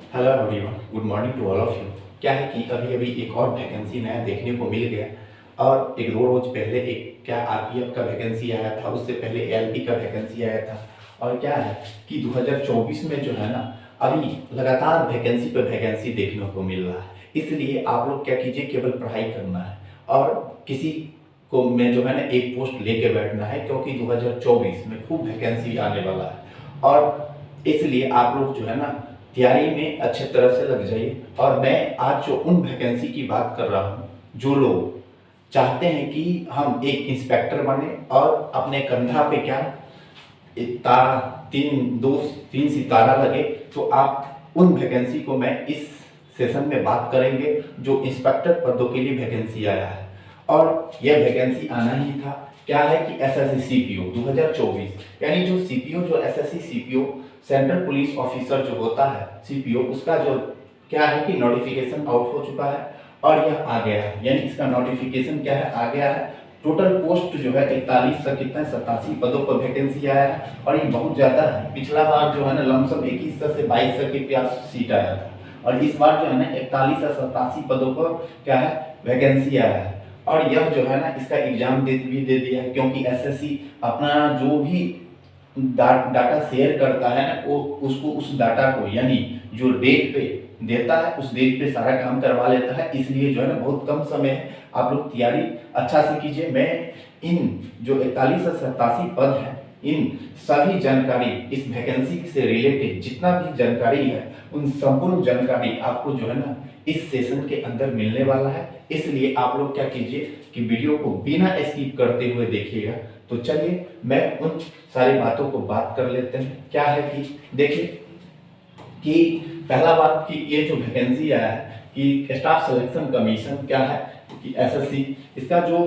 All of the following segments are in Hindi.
Hello everyone, good morning to all of you. क्या है कि अभी अभी एक और वैकेंसी नया देखने को मिल गया और एक दो रोज पहले एक क्या आरपीएफ का वैकेंसी आया था, उससे पहले एएलपी का वैकेंसी आया था। और क्या है कि 2024 में जो है ना, अभी लगातार वैकेंसी पे वैकेंसी देखने को मिल रहा है। इसलिए आप लोग क्या कीजिए, केवल पढ़ाई करना है और किसी को में जो है ना एक पोस्ट लेके बैठना है, क्योंकि 2024 में खूब वैकेंसी आने वाला है। और इसलिए आप लोग जो है ना तैयारी में अच्छे तरह से लग जाइए। और मैं आज जो उन वैकेंसी की बात कर रहा हूँ, जो लोग चाहते हैं कि हम एक इंस्पेक्टर बने और अपने कंधा पे क्या एक तारा, तीन सितारा लगे, तो आप उन वैकेंसी को मैं इस सेशन में बात करेंगे जो इंस्पेक्टर पदों के लिए वैकेंसी आया है। और यह वैकेंसी आना ही था। क्या है कि एसएससी सीपीओ 2024, यानी जो सीपीओ, जो SSC CPO central police officer जो होता है सीपीओ, उसका जो क्या है कि नोटिफिकेशन आउट हो चुका है और यह आ गया है। यानी इसका नोटिफिकेशन क्या है, आ गया है। टोटल पोस्ट जो है 41 का कितना 87 पदों पर वैकेंसी आया है और ये बहुत ज्यादा है। पिछला बार जो है ना लमसम 2100 से 2200 के प्यास सीट आया था और इस बार जो है ना 41 से 87 पदों पर क्या है वैकेंसी आया है। और यह जो है ना इसका एग्जाम भी दे दिया है, क्योंकि एसएससी अपना जो भी डाटा शेयर करता है ना, वो उसको उस डाटा को यानी जो डेट पे देता है उस डेट पे सारा काम करवा लेता है। इसलिए जो है ना बहुत कम समय है, आप लोग तैयारी अच्छा से कीजिए। मैं इन जो 41 से 87 पद है, इन सभी जानकारी, इस वैकेंसी से रिलेटेड जितना भी जानकारी है, उन संपूर्ण जानकारी आपको जो है ना इस सेशन के अंदर मिलने वाला है। इसलिए आप लोग क्या कीजिए कि वीडियो को बिना स्किप करते हुए देखिएगा। तो चलिए मैं उन सारी बातों को बात कर लेते हैं। क्या है कि देखिए कि पहला बात कि ये जो वैकेंसी आया है कि स्टाफ सिलेक्शन कमीशन क्या है कि एसएससी, इसका जो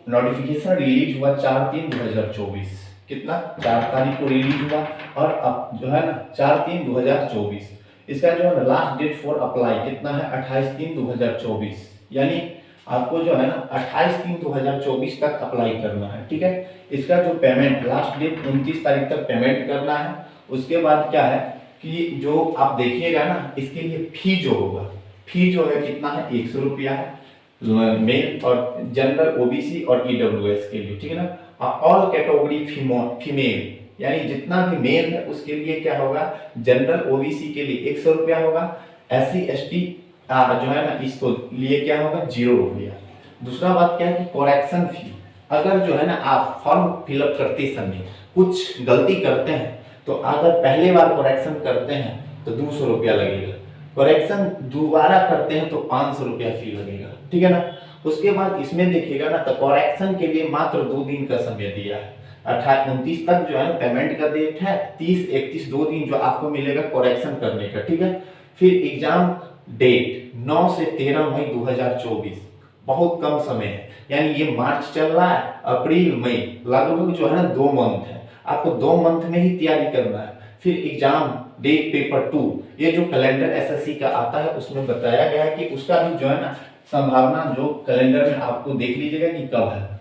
नोटिफिकेशन रिलीज हुआ 4/3/2024, कितना 4 तारीख को रिलीज हुआ और अब जो है ना 4/3/2024, इसका जो है लास्ट डेट फॉर अप्लाई कितना है 28/3/2024। यानी आपको जो है ना 28/3/2024 तक अप्लाई करना है, ठीक है। इसका जो पेमेंट लास्ट डेट 29 तारीख तक पेमेंट करना है। उसके बाद क्या है कि जो आप देखिएगा ना इसके लिए फी जो होगा, फी जो है कितना है 100 रुपया है मेल और जनरल ओबीसी और ईडब्ल्यूएस के लिए, ठीक है ना। ऑल कैटेगरी फीमेल, यानी जितना भी मेल है उसके लिए क्या होगा, जनरल ओबीसी के लिए 100 रुपया होगा, एससी एसटी जो है ना इसको लिए क्या होगा 0 रुपया। दूसरा बात क्या है कि करेक्शन फी, अगर जो है ना आप फॉर्म फिलअप करते समय कुछ गलती करते हैं तो अगर पहले बार करेक्शन करते हैं तो 200 रुपया लगेगा, करेक्शन दोबारा करते हैं तो 500 रुपया फी लगेगा, ठीक है ना। उसके बाद इसमें देखिएगा ना तो करेक्शन के लिए मात्र 2 दिन का समय दिया है। 28-29 तक जो है ना पेमेंट का डेट है, 30-31 2 दिन जो आपको मिलेगा करेक्शन करने का, ठीक है। फिर एग्जाम डेट 9 से 13 मई 2024, बहुत कम समय है। यानी ये मार्च चल रहा है, अप्रैल मई लगभग जो है ना 2 मंथ है, आपको 2 मंथ में ही तैयारी करना है। फिर एग्जाम डेट पेपर 2, ये जो कैलेंडर एसएससी का आता है उसमें बताया गया है कि उसका भी जो है ना संभावना जो कैलेंडर में आपको देख लीजिएगा कि कब है।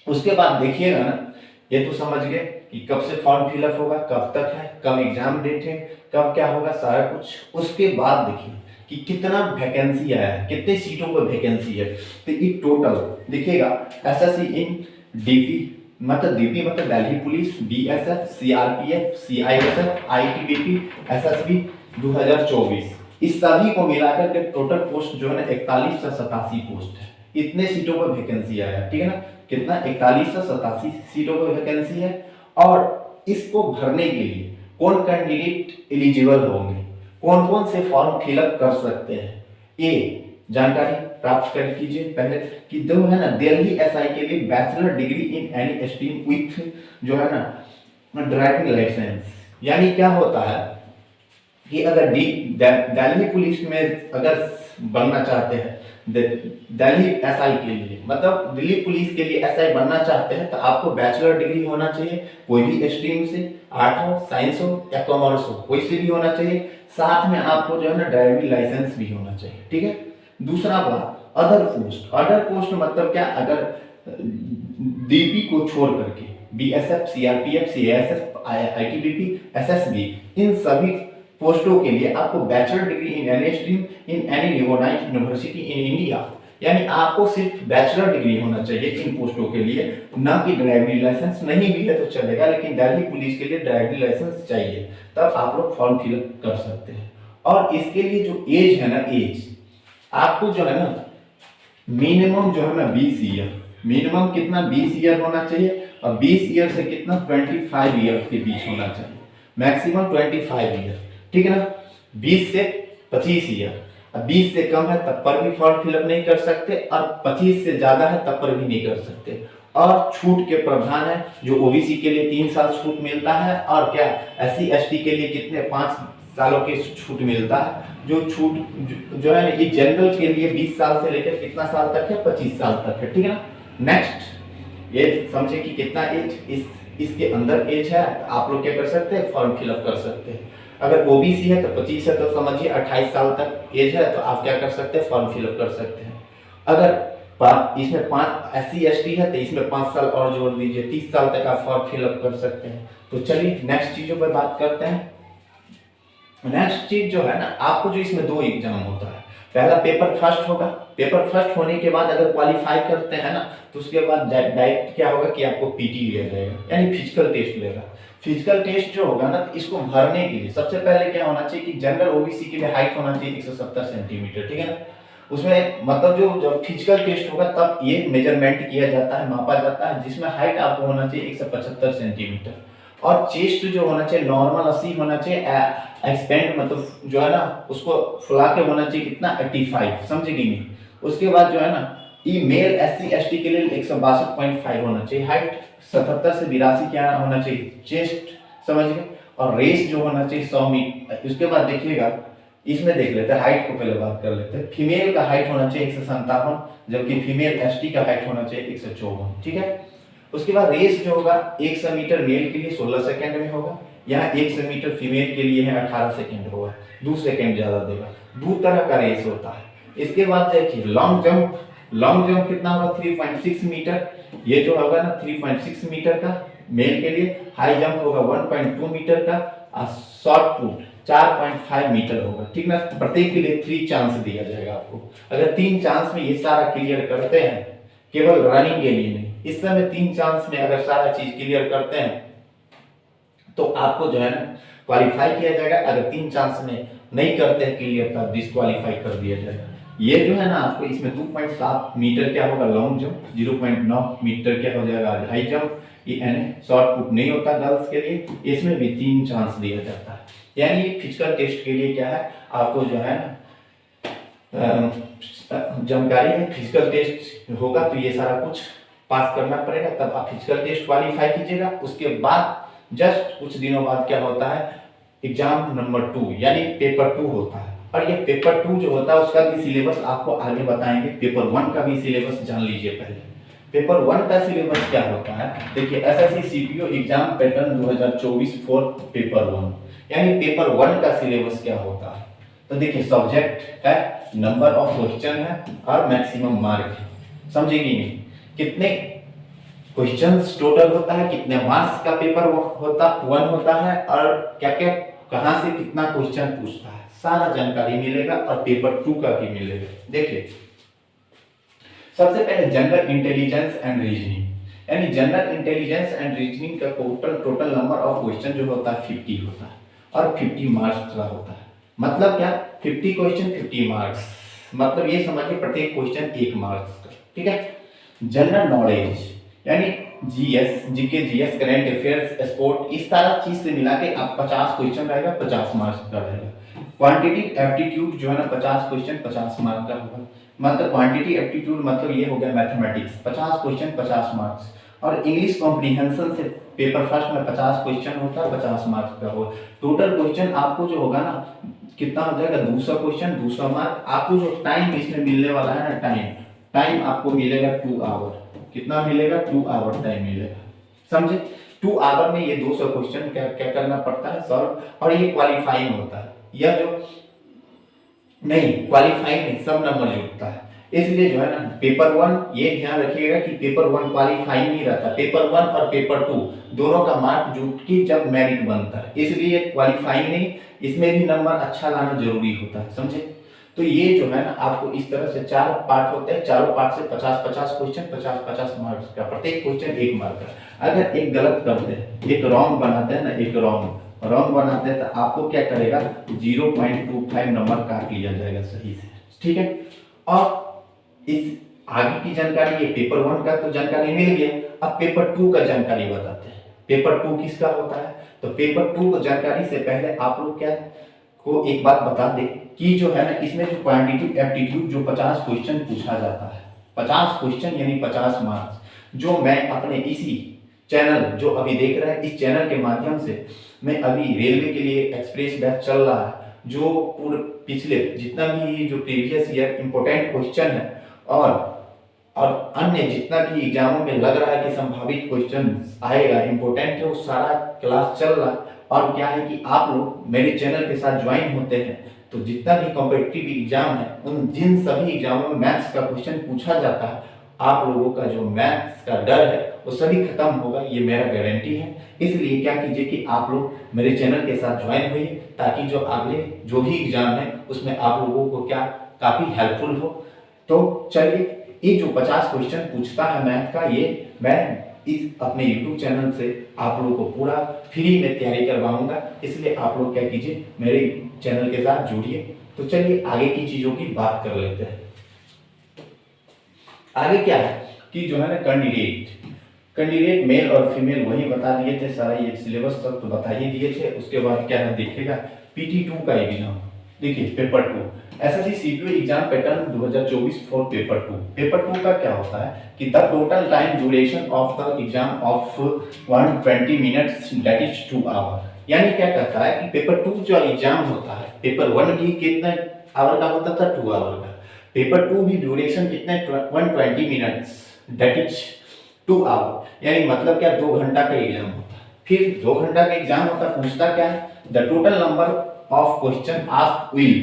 उसके बाद देखिएगा ना, ये तो समझ गए कि कब से फॉर्म फिलअप होगा, कब तक है, कब एग्जाम डेट है, कब क्या होगा सारा कुछ। उसके बाद देखिए कि कितना वैकेंसी आया है, कितने सीटों पर वैकेंसी है। तो ये टोटल देखिएगा एसएससी इन डीपी मतलब Delhi police, BSF, CRPF, CISF, ITBP, SSB 2024, इस सभी को मिलाकर के टोटल पोस्ट जो है ना 41 से 87 पोस्ट है। इतने सीटों पर वैकेंसी आया है, ठीक है ना। कितना 41 से 87 सीटों पर वैकेंसी है। और इसको भरने के लिए कौन कैंडिडेट एलिजिबल होंगे, कौन कौन से फॉर्म फिलअप कर सकते हैं, ये जानकारी प्राप्त कर कीजिए पहले। कि जो है ना दिल्ली एसआई के लिए bachelor degree in any stream with जो है ना ड्राइविंग लाइसेंस। यानी क्या होता है कि अगर दिल्ली पुलिस में अगर बनना चाहते हैं, दिल्ली एसआई के लिए मतलब दिल्ली पुलिस के लिए एसआई बनना चाहते हैं तो आपको बैचलर डिग्री होना चाहिए, कोई भी स्ट्रीम से, आर्ट हो, साइंस हो या कॉमर्स हो, कोई से भी होना चाहिए। साथ में आपको जो है ना ड्राइविंग लाइसेंस भी होना चाहिए, ठीक है। दूसरा बात अदर पोस्ट मतलब क्या, अगर डीपी को छोड़ करके BSF, CRPF, CSF, ITBP, SSB, इन सभी पोस्टों के लिए आपको bachelor degree in any stream in any recognised university in India, यानी आपको सिर्फ बैचलर डिग्री होना चाहिए इन पोस्टों के लिए, ना कि ड्राइविंग लाइसेंस। नहीं भी है तो चलेगा, लेकिन दिल्ली पुलिस के लिए ड्राइविंग लाइसेंस चाहिए, तब आप लोग फॉर्म फिलअप कर सकते हैं। और इसके लिए जो एज है ना, एज आपको जो है ना मिनिमम जो है ना 20 ईयर, मिनिमम कितना 20 ईयर होना चाहिए, और 20 ईयर से कितना 25 ईयर के बीच होना चाहिए, मैक्सिमम 25 ईयर, ठीक है ना। 20 से 25 ईयर, 20 से कम है तब पर भी फॉर्म फिलअप नहीं कर सकते, और 25 से ज्यादा है तब पर भी नहीं कर सकते। और छूट के प्रावधान है, जो ओबीसी के लिए 3 साल छूट मिलता है, और क्या एससी एसटी के लिए कितने 5 सालों की छूट मिलता है। जो छूट जो है ये जनरल के लिए 20 साल से लेकर कितना साल तक है, 25 साल तक है, ठीक है ना। नेक्स्ट ये समझे कि कितना एज इसके अंदर एज है, आप लोग क्या कर सकते हैं, फॉर्म फिलअप कर सकते हैं। अगर ओबीसी है तो 25 है, तो समझिए 28 साल तक एज है, तो आप क्या कर सकते हैं, फॉर्म फिलअप कर सकते हैं। अगर इसमें 5 एससी एसटी है तो इसमें 5 साल और जोड़ दीजिए, 30 साल तक आप फॉर्म फिलअप कर सकते हैं। तो चलिए नेक्स्ट चीजों पर बात करते हैं। नेक्स्ट चीज जो है ना, आपको जो इसमें 2 एग्जाम होता है, पहला पेपर फर्स्ट होगा, पेपर फर्स्ट होने के बाद अगर क्वालिफाई करते हैं ना, तो उसके बाद डायरेक्ट क्या होगा कि आपको पीटी लिया जाएगा, यानी फिजिकल टेस्ट लेगा। फिजिकल टेस्ट जो होगा ना, इसको भरने के लिए सबसे पहले क्या होना चाहिए कि जनरल ओबीसी के लिए हाइट होना चाहिए 170 सेंटीमीटर, ठीक है ना। उसमें मतलब जो जब फिजिकल टेस्ट होगा तब ये मेजरमेंट किया जाता है, मापा जाता है, जिसमें हाइट आपको होना चाहिए 175 सेंटीमीटर, और चेस्ट जो होना चाहिए नॉर्मल 80 होना चाहिए, एक्सपेंड मतलब जो है ना उसको फुला के होना चाहिए कितना 85, समझेगी नहीं। उसके बाद जो है ना ई मेल एससी एसटी के लिए 162.5 होना चाहिए, हाइट 77 से 82 क्या होना चाहिए, चेस्ट, समझ गए। और रेस जो होना चाहिए 100 मीटर। उसके बाद देखिएगा, इसमें देख लेते हैं, हाइट को पहले बात कर लेते हैं। फीमेल का हाइट होना चाहिए 157, जबकि फीमेल एसटी का हाइट होना चाहिए 154, ठीक है। उसके बाद रेस जो होगा 100 मीटर मेल के लिए 16 सेकंड में होगा, यहाँ 100 मीटर फीमेल के लिए है 18 सेकंड होगा, 2 सेकंड ज्यादा देगा। 2 तरह का रेस होता है। इसके बाद देखिए लॉन्ग जंप, लॉन्ग जंप कितना होगा 3.6 मीटर, ये जो होगा ना 3.6 मीटर का मेल के लिए। हाई जंप होगा 1.2 मीटर का, और शॉर्ट पुट 4.5 मीटर होगा, ठीक ना। प्रत्येक के लिए 3 चांस दिया जाएगा आपको। अगर 3 चांस में ये सारा क्लियर करते हैं, केवल रनिंग के लिए नहीं, इस समय 3 चांस में अगर सारा चीज क्लियर करते हैं तो आपको जो है ना क्वालिफाई किया जाएगा। अगर 3 चांस में नहीं करते हैं क्लियर तब डिस्क्वालीफाई कर दिया जाएगा। ये जो है ना आपको इसमें 2.7 मीटर क्या होगा लॉन्ग जंप, 0.9 मीटर क्या हो जाएगा हाई जंप, ये शॉर्ट पुट नहीं होता गर्ल्स के लिए, इसमें भी 3 चांस दिया जाता है। यानी फिजिकल टेस्ट के लिए क्या है, आपको जो है ना जानकारी है, फिजिकल टेस्ट होगा तो ये सारा कुछ पास करना पड़ेगा, तब आप फिजिकल टेस्ट क्वालिफाई कीजिएगा। उसके बाद जस्ट कुछ दिनों बाद क्या होता है, एग्जाम नंबर 2 यानी पेपर 2 होता है। और ये पेपर 2 जो होता है उसका भी सिलेबस आपको आगे बताएंगे। पेपर 1 का भी सिलेबस जान लीजिए पहले। पेपर 1 का सिलेबस क्या होता है, देखिए SSC CPO exam pattern 2024 for paper 1, यानी पेपर 1 का सिलेबस क्या होता है। तो देखिए सब्जेक्ट है, नंबर ऑफ क्वेश्चन है, और मैक्सिमम मार्क है, समझेगी नहीं। कितने क्वेश्चंस टोटल होता है, कितने मार्क्स का पेपर 1 होता है, और क्या क्या कहां से कितना क्वेश्चन पूछता है, सारा जानकारी मिलेगा। और पेपर 2 का भी मिलेगा। देखिए सबसे पहले जनरल इंटेलिजेंस एंड रीजनिंग, यानी जनरल इंटेलिजेंस एंड रीजनिंग का टोटल नंबर ऑफ क्वेश्चन जो होता है 50 होता है, और 50 मार्क्स का होता है। मतलब क्या, 50 क्वेश्चन 50 मार्क्स, मतलब ये समझिए प्रत्येक क्वेश्चन 1 मार्क्स का, ठीक है। जनरल नॉलेज यानी GS, GK, GS, current affairs, sport, इस सारा चीज से मिला के आप 50 क्वेश्चन रहेगा, 50 मार्क्स का रहेगा। क्वांटिटेटिव एप्टीट्यूड जो है ना 50 क्वेश्चन 50 मार्क्स का होगा। मतलब क्वांटिटी एप्टीट्यूड मतलब ये हो गया मैथमेटिक्स, 50 क्वेश्चन 50 मार्क्स। और इंग्लिश कॉम्प्रिहेंशन से पेपर फर्स्ट में 50 क्वेश्चन होता है, 50 मार्क्स का होगा। टोटल क्वेश्चन आपको जो होगा ना कितना हो जाएगा 200 क्वेश्चन 200 मार्क। आपको जो टाइम इसमें मिलने वाला है ना, टाइम आपको मिलेगा 2 आवर। कितना मिलेगा, 2 आवर टाइम मिलेगा, समझे। 2 आवर में ये 200 क्वेश्चन क्या क्या करना पड़ता है, सॉल्व। और ये क्वालिफाइंग होता है, यह जो नहीं क्वालिफाइंग नहीं, सब नंबर जुड़ता है। इसलिए जो है ना पेपर 1 ये ध्यान रखिएगा कि पेपर 1 क्वालिफाई नहीं रहता, पेपर 1 और पेपर 2 दोनों का मार्क जुट के जब मेरिट बनता है, इसलिए क्वालिफाई नहीं, इसमें भी नंबर अच्छा लाना जरूरी होता है, समझे। तो ये जो है ना आपको इस तरह से 4 पार्ट होते हैं, चारों पार्ट से 50-50 क्वेश्चन, 50-50 मार्क्स का, प्रत्येक क्वेश्चन 1 मार्क का। अगर एक गलत करते हैं, एक रॉन्ग बनाते हैं ना, एक रॉन्ग बनाते हैं तो आपको क्या करेगा 0.25 नंबर काट लिया जाएगा सही से, ठीक है। और इस आगे की जानकारी, ये पेपर 1 का तो जानकारी मिल गया, अब पेपर 2 का जानकारी बताते हैं। पेपर 2 किसका होता है, तो पेपर 2 को जानकारी से पहले आप लोग क्या को एक बात बता दें कि जो है ना इसमें जो क्वांटिटेटिव एप्टीट्यूड जो 50 क्वेश्चन पूछा जाता है, 50 क्वेश्चन यानी 50 मार्क्स, जो मैं अपने इसी चैनल जो अभी देख रहे हैं, इस चैनल के माध्यम से मैं अभी रेलवे के लिए एक्सप्रेस बैच चल रहा है, जो पूरे पिछले जितना भी जो प्रीवियस ईयर इंपॉर्टेंट क्वेश्चन है और अन्य जितना भी एग्जामों में लग रहा है कि संभावित क्वेश्चन आएगा इंपॉर्टेंट है, वो सारा क्लास चल रहा है। और क्या है कि आप लोग मेरे चैनल के साथ ज्वाइन होते हैं तो जितना भी कॉम्पिटिटिव एग्जाम है, उन जिन सभी एग्जामों में मैथ्स का क्वेश्चन पूछा जाता है, आप लोगों का जो मैथ्स का डर है वो सभी खत्म होगा, ये मेरा गारंटी है। इसलिए क्या कीजिए कि आप लोग मेरे चैनल के साथ ज्वाइन होइए, ताकि जो अगले जो भी एग्जाम है उसमें आप लोगों को क्या काफी हेल्पफुल हो। तो चलिए, ये जो 50 क्वेश्चन पूछता है मैथ का, ये मैं इस अपने YouTube चैनल से आप लोगों को पूरा फ्री में तैयारी करवाऊंगा, इसलिए आप लोग क्या कीजिए मेरे चैनल के साथ जुड़िए। तो चलिए आगे की चीजों की बात कर लेते हैं। आगे क्या है कि जो है ना कैंडिडेट मेल और फीमेल वही बता दिए थे, सारा ये सिलेबस तक तो बता ही दिए थे। उसके बाद क्या है देखिएगा PT2 का एग्जाम, देखिए paper 2 SSC CPO exam pattern 2024 for paper 2। Paper 2 का क्या होता है कि the total time duration of the exam of 120 minutes that is 2 hour. यानी क्या कहता है कि पेपर 2 जो एग्जाम होता है, पेपर 1 भी कितने आवर का होता था, 2 आवर का। पेपर 2 भी ड्यूरेशन कितने 120 मिनट्स दैट इज 2 आवर, यानी मतलब क्या 2 घंटा का एग्जाम होता है। फिर 2 घंटा का एग्जाम होता है, पूछता क्या है the total number of question asked will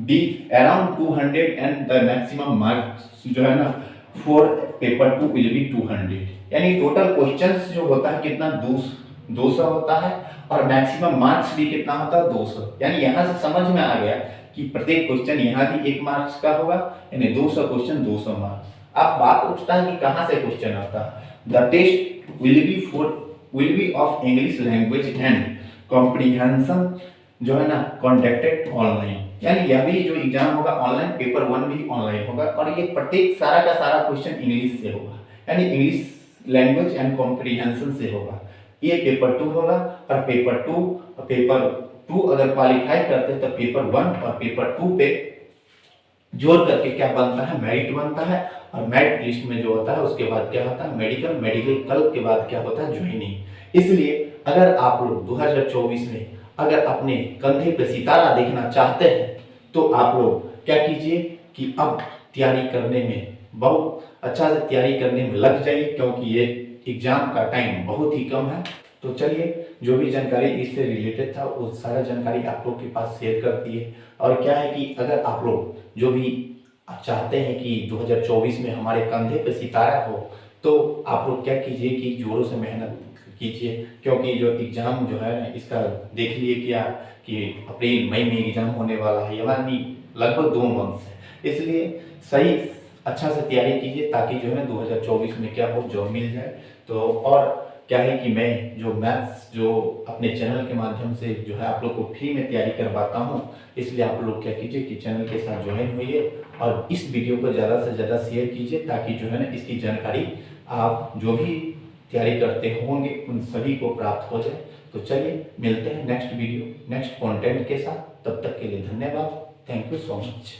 be around 200 and the maximum marks जो है ना for paper 2 will be 200। यानी टोटल क्वेश्चंस जो होता है कितना 200 होता है और मैक्सिमम मार्क्स भी कितना होता है 200। यानी यहाँ से समझ में आ गया कि प्रत्येक क्वेश्चन यहाँ भी 1 मार्क्स का होगा, यानी 200 क्वेश्चन 200 मार्क्स। अब बात उठता है कि कहाँ से क्वेश्चन आता है। The test will be of English language and comprehension जो है ना कंडक्टेड ऑनलाइन। यानी यह भी जो एग्जाम होगा ऑनलाइन, पेपर 1 भी ऑनलाइन होगा और ये प्रत्येक सारा का सारा क्वेश्चन इंग्लिश से होगा, यानी इंग्लिश लैंग्वेज एंड कॉम्प्रिहेंशन से होगा। ये पेपर 2 होगा और पेपर 2 अगर क्वालिफाई करते हैं तो पेपर 1 और पेपर 2 पे जोड़ करके क्या बनता है मेरिट बनता है, और मेरिट लिस्ट में जो होता है उसके बाद क्या होता है मेडिकल कल के बाद क्या होता है ज्वाइनिंग। इसलिए अगर आप लोग 2024 में अगर अपने कंधे पे सितारा देखना चाहते हैं तो आप लोग क्या कीजिए कि अब तैयारी करने में बहुत अच्छा से तैयारी करने में लग जाइए, क्योंकि ये एग्जाम का टाइम बहुत ही कम है। तो चलिए, जो भी जानकारी इससे रिलेटेड था वो सारा जानकारी आप लोग के पास शेयर कर दिए। और क्या है कि अगर आप लोग जो भी चाहते हैं कि 2024 में हमारे कंधे पे सितारा हो, तो आप लोग क्या कीजिए कि जोरों से मेहनत कीजिए, क्योंकि जो एग्ज़ाम जो है इसका देख लिए क्या कि अप्रैल मई में एग्ज़ाम होने वाला है, यानी लगभग 2 मंथ है। इसलिए सही अच्छा से तैयारी कीजिए ताकि जो है 2024 में क्या हो जॉब मिल जाए। तो और क्या है कि मैं जो मैथ्स जो अपने चैनल के माध्यम से जो है आप लोग को फ्री में तैयारी करवाता हूँ, इसलिए आप लोग क्या कीजिए कि चैनल के साथ ज्वाइन होइए और इस वीडियो को ज़्यादा से ज़्यादा शेयर कीजिए, ताकि जो है ना इसकी जानकारी आप जो भी तैयारी करते होंगे उन सभी को प्राप्त हो जाए। तो चलिए मिलते हैं नेक्स्ट वीडियो नेक्स्ट कंटेंट के साथ, तब तक के लिए धन्यवाद, थैंक यू सो मच।